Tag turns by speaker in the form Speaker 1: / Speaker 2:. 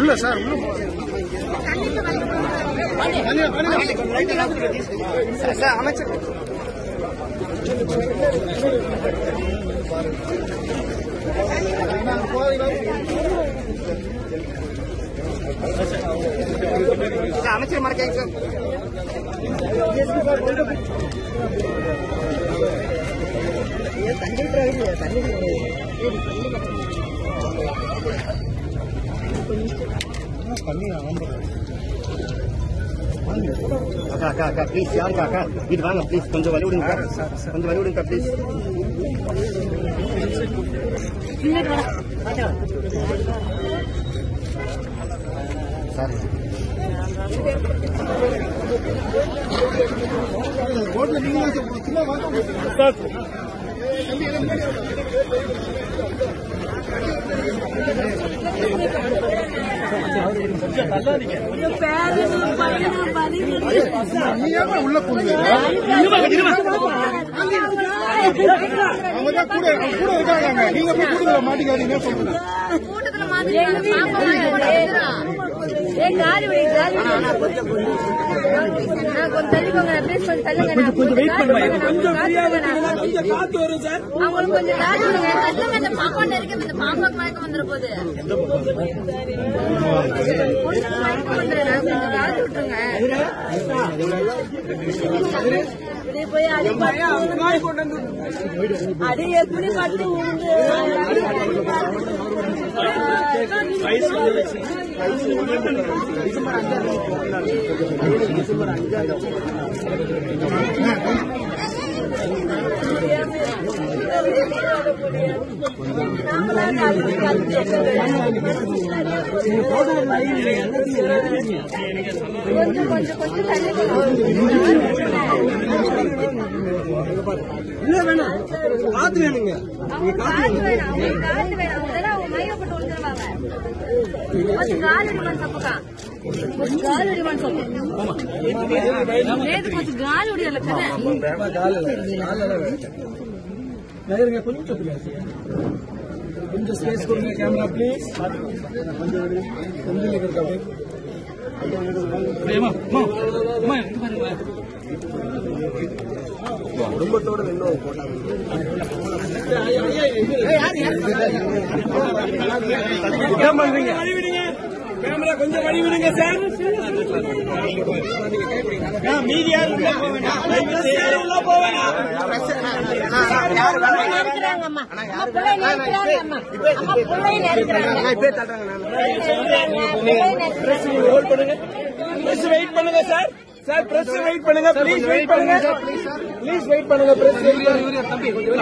Speaker 1: உள்ள சார் அமைச்சர் அமைச்சர் மறக்காங்க சார் அக்கா அக்கா ப்ளீஸ் யாருக்கா அக்கா இது வாங்க ப்ளீஸ் கொஞ்சம் வழி விடுங்க கொஞ்சம் வழி விடுங்க ப்ளீஸ் சார் ரோட்ல நீங்க உள்ள போடுங்க கூட இருக்காங்க நீங்க கூட்டத்துல மாட்டிக்காதீங்க சொல்லுங்க
Speaker 2: அடியே துணி பட்டு டிசம்பர்
Speaker 1: இல்ல வேணாம் காத்து வேணுங்க கொஞ்சம் ஸ்பேஸ் கொடுங்க கேமரா ப்ளீஸ் கொஞ்சம் குடும்பத்தோட இன்னும் கேமரா கொஞ்சம் வழி விடுங்க சார் மீதி யாரும் உள்ள போவேன் வெயிட் பண்ணுங்க சார் சார் பிரஸ் வெயிட் பண்ணுங்க ப்ளீஸ் வெயிட் பண்ணுங்க ப்ளீஸ் வெயிட் பண்ணுங்க பிரஸ்